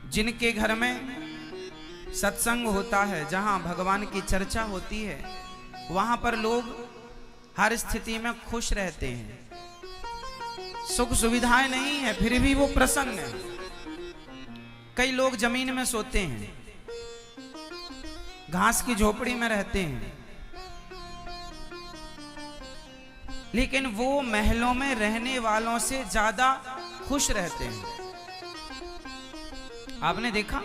जिनके घर में सत्संग होता है, जहां भगवान की चर्चा होती है, वहां पर लोग हर स्थिति में खुश रहते हैं। सुख सुविधाएं नहीं है फिर भी वो प्रसन्न है। कई लोग जमीन में सोते हैं, घास की झोपड़ी में रहते हैं, लेकिन वो महलों में रहने वालों से ज्यादा खुश रहते हैं। आपने देखा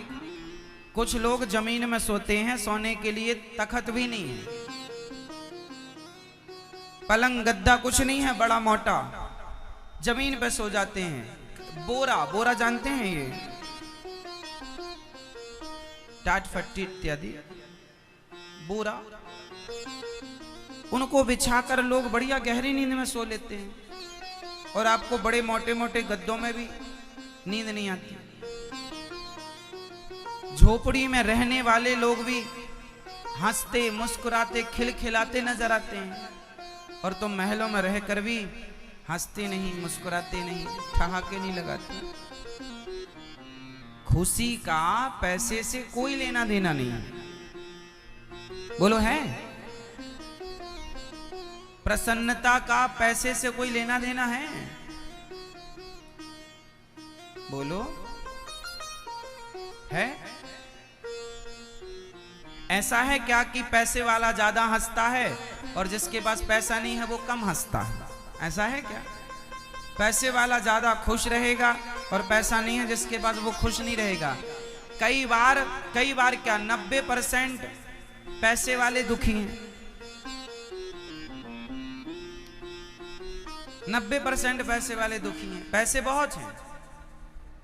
कुछ लोग जमीन में सोते हैं, सोने के लिए तखत भी नहीं है, पलंग गद्दा कुछ नहीं है बड़ा मोटा, जमीन पे सो जाते हैं। बोरा, बोरा जानते हैं, ये टाट फट्टी इत्यादि बोरा, उनको बिछाकर लोग बढ़िया गहरी नींद में सो लेते हैं। और आपको बड़े मोटे मोटे गद्दों में भी नींद नहीं आती। झोपड़ी में रहने वाले लोग भी हंसते मुस्कुराते खिलखिलाते नजर आते हैं, और तुम महलों में रहकर भी हंसते नहीं, मुस्कुराते नहीं, ठहाके नहीं लगाते। खुशी का पैसे से कोई लेना देना नहीं है। बोलो है? प्रसन्नता का पैसे से कोई लेना देना है? बोलो है? ऐसा है क्या कि पैसे वाला ज्यादा हंसता है और जिसके पास पैसा नहीं है वो कम हंसता है? ऐसा है क्या? पैसे वाला ज्यादा खुश रहेगा और पैसा नहीं है जिसके पास वो खुश नहीं रहेगा। कई बार क्या 90% पैसे वाले दुखी हैं, 90% पैसे वाले दुखी हैं। पैसे बहुत हैं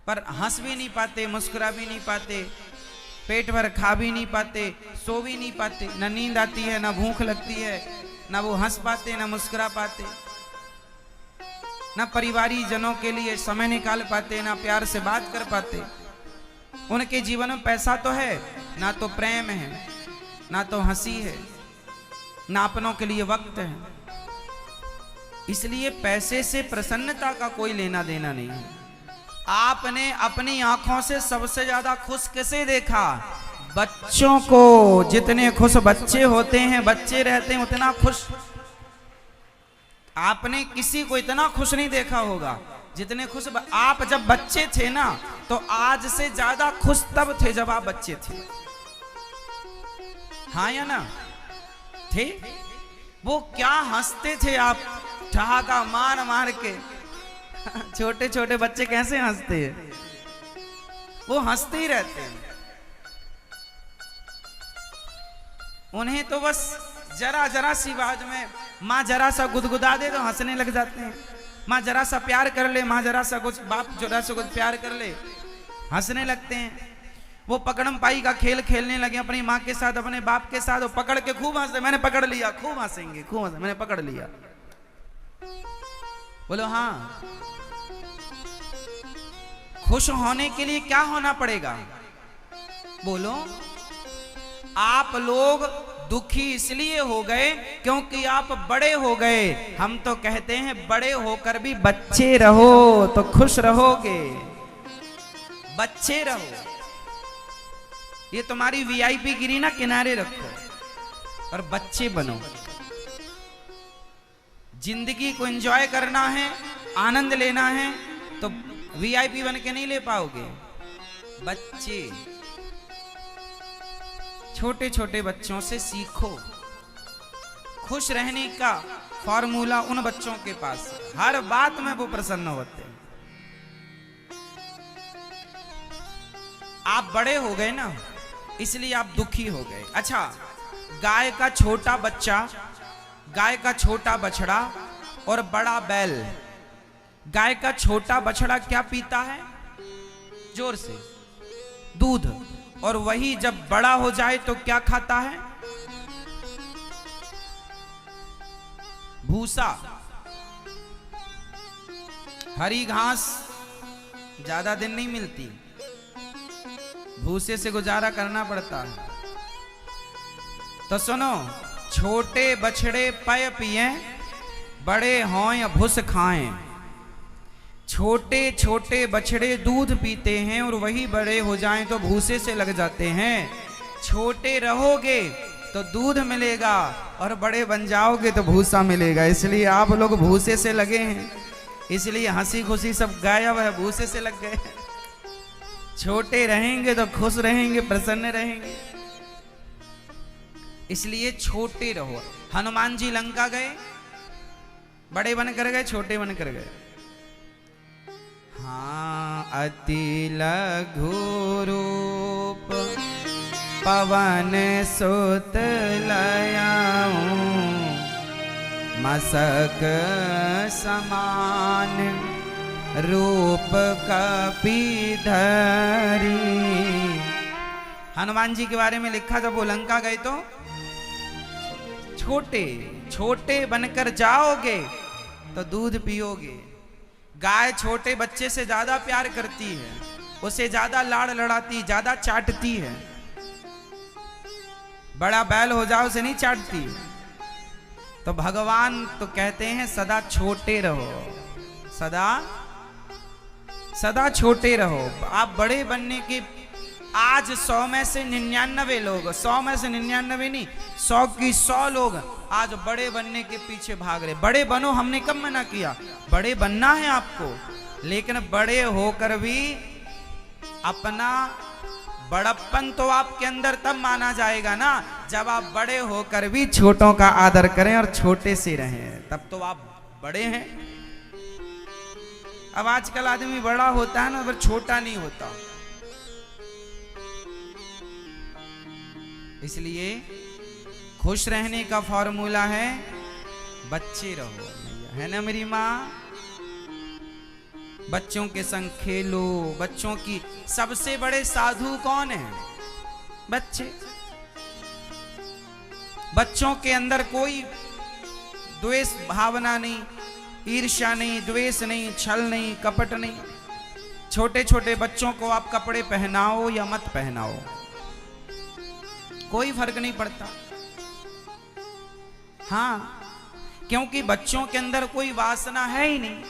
पर हंस भी नहीं पाते, मुस्कुरा भी नहीं पाते, पेट भर खा भी नहीं पाते, सो भी नहीं पाते। ना नींद आती है, ना भूख लगती है, ना वो हंस पाते, ना मुस्कुरा पाते, ना परिवारी जनों के लिए समय निकाल पाते, ना प्यार से बात कर पाते। उनके जीवन में पैसा तो है, ना तो प्रेम है, ना तो हंसी है, ना अपनों के लिए वक्त है। इसलिए पैसे से प्रसन्नता का कोई लेना देना नहीं है। आपने अपनी आंखों से सबसे ज्यादा खुश किसे देखा? बच्चों को। जितने खुश बच्चे होते हैं, बच्चे रहते हैं, उतना खुश आपने किसी को इतना खुश नहीं देखा होगा जितने खुश आप जब बच्चे थे ना, तो आज से ज्यादा खुश तब थे जब आप बच्चे थे। हाँ या ना? थे? वो क्या हंसते थे आप, ठहाका मार मार के। छोटे छोटे बच्चे कैसे हंसते हैं? वो हंसते ही रहते हैं। उन्हें तो बस जरा जरा सी बात में माँ जरा सा गुदगुदा दे तो हंसने लग जाते हैं। माँ जरा सा प्यार कर ले, माँ जरा सा कुछ, बाप जरा सा कुछ प्यार कर ले, हंसने लगते हैं। वो पकड़म पाई का खेल खेलने लगे अपनी माँ के साथ, अपने बाप के साथ, वो पकड़ के खूब हंसते। मैंने पकड़ लिया, खूब हंसेंगे, खूब हंसे, मैंने पकड़ लिया। बोलो हाँ। खुश होने के लिए क्या होना पड़ेगा? बोलो। आप लोग दुखी इसलिए हो गए क्योंकि आप बड़े हो गए। हम तो कहते हैं बड़े होकर भी बच्चे रहो तो खुश रहोगे। बच्चे रहो। ये तुम्हारी वीआईपी गिरी ना किनारे रखो और बच्चे बनो। जिंदगी को एंजॉय करना है, आनंद लेना है, तो वीआईपी बन के नहीं ले पाओगे। बच्चे, छोटे छोटे बच्चों से सीखो। खुश रहने का फॉर्मूला उन बच्चों के पास, हर बात में वो प्रसन्न होते हैं। आप बड़े हो गए ना, इसलिए आप दुखी हो गए। अच्छा, गाय का छोटा बच्चा, गाय का छोटा बछड़ा और बड़ा बैल। गाय का छोटा बछड़ा क्या पीता है? जोर से दूध। और वही जब बड़ा हो जाए तो क्या खाता है? भूसा। हरी घास ज्यादा दिन नहीं मिलती, भूसे से गुजारा करना पड़ता है। तो सुनो, छोटे बछड़े पय पिए, बड़े हों या भूस खाएं। छोटे छोटे बछड़े दूध पीते हैं और वही बड़े हो जाएं तो भूसे से लग जाते हैं। छोटे रहोगे तो दूध मिलेगा और बड़े बन जाओगे तो भूसा मिलेगा। इसलिए आप लोग भूसे से लगे हैं, इसलिए हंसी खुशी सब गायब है, भूसे से लग गए। छोटे रहेंगे तो खुश रहेंगे, प्रसन्न रहेंगे। इसलिए छोटे रहो। हनुमान जी लंका गए, बड़े बन कर गए, छोटे बन कर गए। हाँ, अति लघु रूप पवन सुत लयाऊं, मसक समान रूप कपि धरी। हनुमान जी के बारे में लिखा, जब वो लंका गए तो छोटे छोटे बनकर जाओगे तो दूध पियोगे। गाय छोटे बच्चे से ज्यादा प्यार करती है, उसे ज्यादा लाड़ लड़ाती, ज्यादा चाटती है। बड़ा बैल हो जाओ उसे नहीं चाटती। तो भगवान तो कहते हैं सदा छोटे रहो, सदा सदा छोटे रहो। आप बड़े बनने की, आज 100 में से 99 लोग, 100 में से 99 नहीं, 100 की 100 लोग आज बड़े बनने के पीछे भाग रहे। बड़े बनो, हमने कब मना किया? बड़े बनना है आपको, लेकिन बड़े होकर भी अपना बड़प्पन तो आपके अंदर तब माना जाएगा ना, जब आप बड़े होकर भी छोटों का आदर करें और छोटे से रहें, तब तो आप बड़े हैं। अब आजकल आदमी बड़ा होता है ना, पर छोटा नहीं होता। इसलिए खुश रहने का फॉर्मूला है बच्चे रहो, है ना मेरी माँ? बच्चों के संग खेलो। बच्चों की सबसे बड़े साधु कौन है? बच्चे। बच्चों के अंदर कोई द्वेष भावना नहीं, ईर्ष्या नहीं, द्वेष नहीं, छल नहीं, कपट नहीं। छोटे छोटे बच्चों को आप कपड़े पहनाओ या मत पहनाओ, कोई फर्क नहीं पड़ता। हाँ, क्योंकि बच्चों के अंदर कोई वासना है ही नहीं।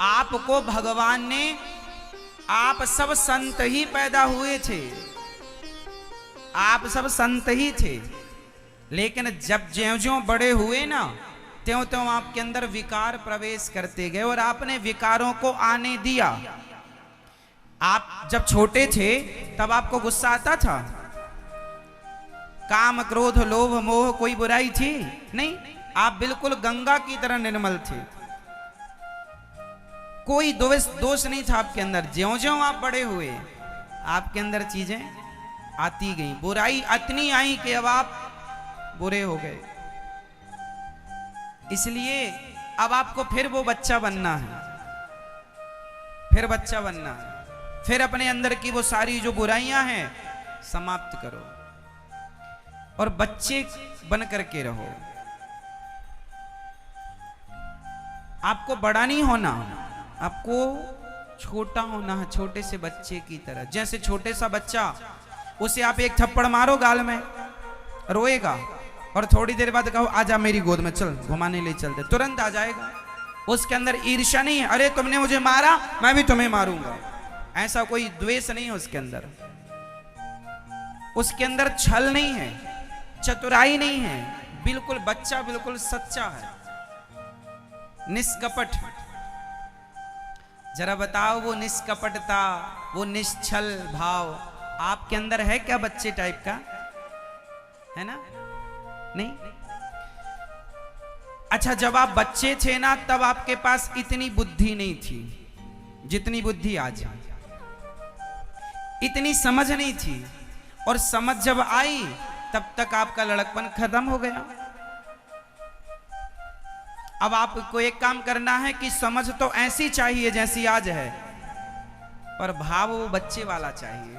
आपको भगवान ने, आप सब संत ही पैदा हुए थे, आप सब संत ही थे, लेकिन जब ज्यों-ज्यों बड़े हुए ना, त्यों-त्यों आपके अंदर विकार प्रवेश करते गए और आपने विकारों को आने दिया। आप जब छोटे थे तब आपको गुस्सा आता था? काम, क्रोध, लोभ, मोह कोई बुराई थी? नहीं, आप बिल्कुल गंगा की तरह निर्मल थे। कोई दोष नहीं था आपके अंदर। ज्यों-ज्यों आप बड़े हुए, आपके अंदर चीजें आती गई, बुराई इतनी आई कि अब आप बुरे हो गए। इसलिए अब आपको फिर वो बच्चा बनना है, फिर बच्चा बनना है, फिर अपने अंदर की वो सारी जो बुराइयां हैं समाप्त करो और बच्चे बन करके रहो। आपको बड़ा नहीं होना, आपको छोटा होना है, छोटे से बच्चे की तरह। जैसे छोटे सा बच्चा, उसे आप एक थप्पड़ मारो गाल में, रोएगा, और थोड़ी देर बाद कहो आजा मेरी गोद में, चल घुमाने ले चलते, तुरंत आ जाएगा। उसके अंदर ईर्ष्या नहीं है, अरे तुमने मुझे मारा मैं भी तुम्हें मारूंगा, ऐसा कोई द्वेष नहीं है उसके अंदर। उसके अंदर छल नहीं है, चतुराई नहीं है, बिल्कुल बच्चा बिल्कुल सच्चा है, निष्कपट। जरा बताओ, वो निष्कपटता, वो निश्चल भाव आपके अंदर है क्या? बच्चे टाइप का है ना? नहीं? अच्छा, जब आप बच्चे थे ना, तब आपके पास इतनी बुद्धि नहीं थी जितनी बुद्धि आज है, इतनी समझ नहीं थी, और समझ जब आई तब तक आपका लड़कपन खत्म हो गया। अब आपको एक काम करना है कि समझ तो ऐसी चाहिए जैसी आज है, पर भाव वो बच्चे वाला चाहिए।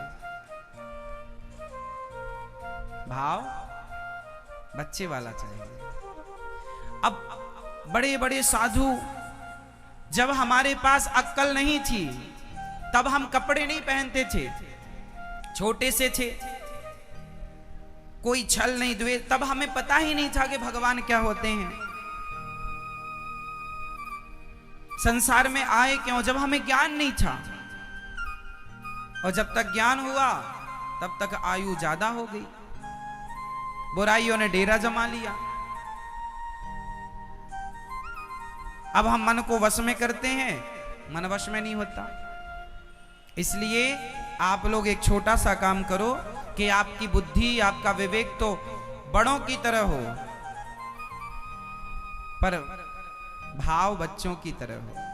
भाव बच्चे वाला चाहिए। अब बड़े बड़े साधु, जब हमारे पास अक्ल नहीं थी तब हम कपड़े नहीं पहनते थे, छोटे से थे, कोई छल नहीं, द्वेष, तब हमें पता ही नहीं था कि भगवान क्या होते हैं। संसार में आए क्यों? जब हमें ज्ञान नहीं था, और जब तक ज्ञान हुआ तब तक आयु ज्यादा हो गई, बुराइयों ने डेरा जमा लिया। अब हम मन को वश में करते हैं, मन वश में नहीं होता। इसलिए आप लोग एक छोटा सा काम करो कि आपकी बुद्धि, आपका विवेक तो बड़ों की तरह हो, पर भाव बच्चों की तरह हो।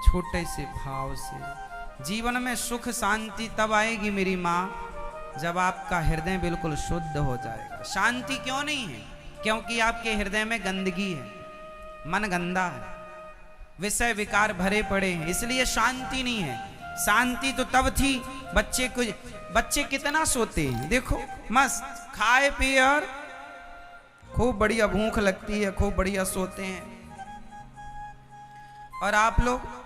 छोटे से भाव से जीवन में सुख शांति तब आएगी मेरी माँ, जब आपका हृदय बिल्कुल शुद्ध हो जाएगा। शांति क्यों नहीं है? क्योंकि आपके हृदय में गंदगी है, मन गंदा है, विषय विकार भरे पड़े हैं, इसलिए शांति नहीं है। शांति तो तब थी, बच्चे कितना सोते हैं, देखो मस्त खाए पिए और खूब बढ़िया भूख लगती है, खूब बढ़िया सोते हैं। और आप लोग,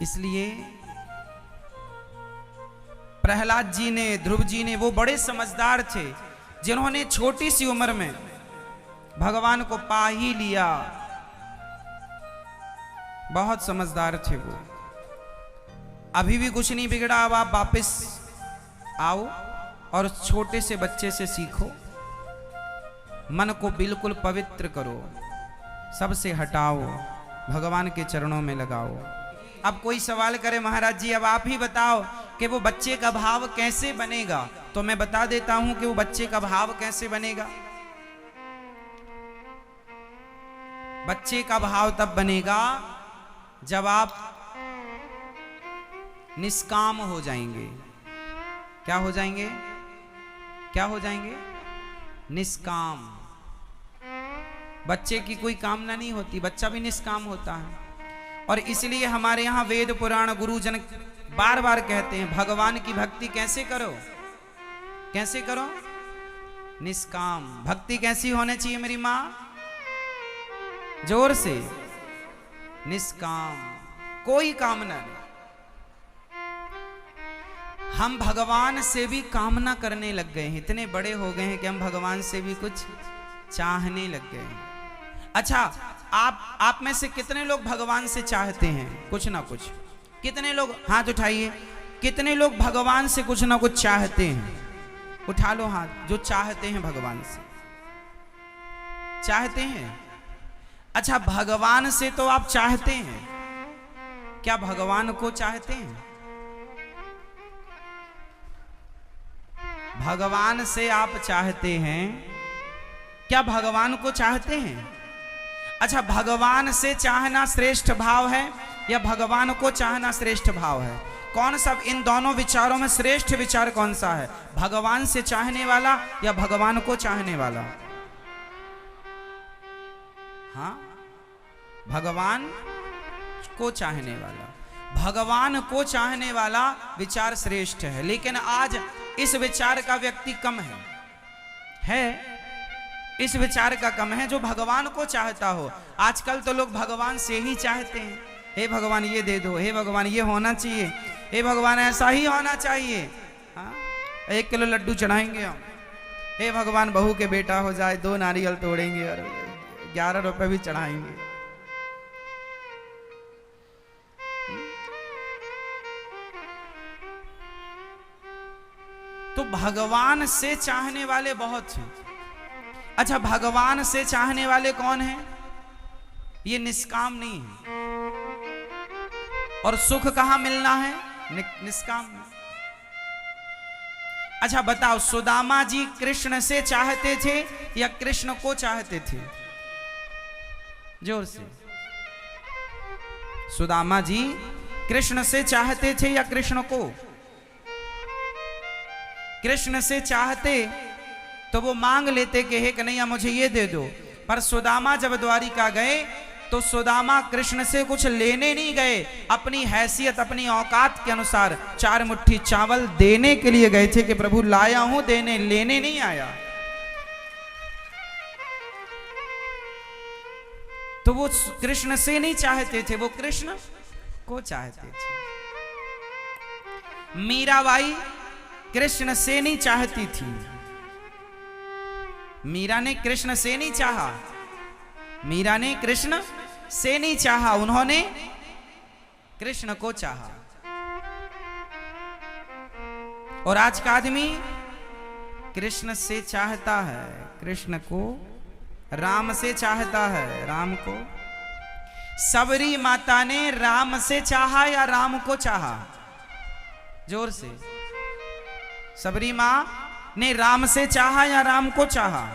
इसलिए प्रहलाद जी ने, ध्रुव जी ने, वो बड़े समझदार थे जिन्होंने छोटी सी उम्र में भगवान को पा ही लिया। बहुत समझदार थे वो। अभी भी कुछ नहीं बिगड़ा, अब आप वापस आओ और छोटे से बच्चे से सीखो, मन को बिल्कुल पवित्र करो, सबसे हटाओ, भगवान के चरणों में लगाओ। अब कोई सवाल करे, महाराज जी अब आप ही बताओ कि वो बच्चे का भाव कैसे बनेगा, तो मैं बता देता हूं कि वो बच्चे का भाव कैसे बनेगा। बच्चे का भाव तब बनेगा जब आप निष्काम हो जाएंगे। क्या हो जाएंगे? क्या हो जाएंगे? निष्काम। बच्चे की कोई कामना नहीं होती, बच्चा भी निष्काम होता है। और इसलिए हमारे यहाँ वेद पुराण गुरुजन बार बार कहते हैं, भगवान की भक्ति कैसे करो? कैसे करो? निष्काम। भक्ति कैसी होनी चाहिए मेरी माँ? जोर से, निष्काम, कोई कामना नहीं। हम भगवान से भी कामना करने लग गए हैं, इतने बड़े हो गए हैं कि हम भगवान से भी कुछ चाहने लग गए हैं। अच्छा, आप में से कितने लोग भगवान से चाहते हैं कुछ ना कुछ? कितने लोग हाथ उठाइए, कितने लोग भगवान से कुछ ना कुछ चाहते हैं? उठा लो हाथ, जो चाहते हैं भगवान से। चाहते हैं? अच्छा, भगवान से तो आप चाहते हैं, क्या भगवान को चाहते हैं? भगवान से आप चाहते हैं, क्या भगवान को चाहते हैं? अच्छा, भगवान से चाहना श्रेष्ठ भाव है या भगवान को चाहना श्रेष्ठ भाव है? कौन सा इन दोनों विचारों में श्रेष्ठ विचार कौन सा है? भगवान से चाहने वाला या भगवान को चाहने वाला? हाँ, भगवान को चाहने वाला। भगवान को चाहने वाला विचार श्रेष्ठ है, लेकिन आज इस विचार का व्यक्ति कम है, इस विचार का कम है जो भगवान को चाहता हो। आजकल तो लोग भगवान से ही चाहते हैं, हे भगवान ये दे दो, हे भगवान ये होना चाहिए, हे भगवान ऐसा ही होना चाहिए। हाँ, 1 किलो लड्डू चढ़ाएंगे हम, हे भगवान बहू के बेटा हो जाए, 2 नारियल तोड़ेंगे और 11 रुपए भी चढ़ाएंगे। तो भगवान से चाहने वाले बहुत हैं। अच्छा, भगवान से चाहने वाले कौन हैं? ये निष्काम नहीं है। और सुख कहां मिलना है? निष्काम में। अच्छा बताओ, सुदामा जी कृष्ण से चाहते थे या कृष्ण को चाहते थे? जोर से। सुदामा जी कृष्ण से चाहते थे या कृष्ण को? कृष्ण से चाहते तो वो मांग लेते कि हे कन्हैया मुझे ये दे दो। पर सुदामा जब द्वारिका गए तो सुदामा कृष्ण से कुछ लेने नहीं गए, अपनी हैसियत, अपनी औकात के अनुसार 4 मुट्ठी चावल देने के लिए गए थे कि प्रभु लाया हूं देने, लेने नहीं आया। तो वो कृष्ण से नहीं चाहते थे, वो कृष्ण को चाहते थे। मीराबाई कृष्ण से नहीं चाहती थी। मीरा ने कृष्ण से नहीं चाहा, मीरा ने कृष्ण से नहीं चाहा, उन्होंने कृष्ण को चाहा। और आज का आदमी कृष्ण से चाहता है कृष्ण को, राम से चाहता है राम को। सबरी माता ने राम से चाहा या राम को चाहा? जोर से। सबरी मां ने राम से चाहा या राम को चाहा?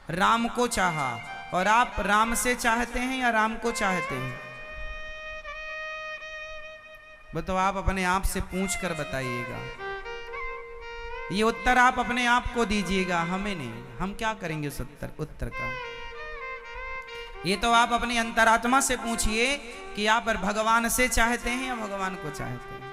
राम को चाहा। और आप राम से चाहते हैं या राम को चाहते हैं? वो तो आप अपने आप से पूछ कर बताइएगा। ये उत्तर आप अपने आप को दीजिएगा, हमें नहीं। हम क्या करेंगे उस उत्तर का? ये तो आप अपनी अंतरात्मा से पूछिए कि आप भगवान से चाहते हैं या भगवान को चाहते हैं।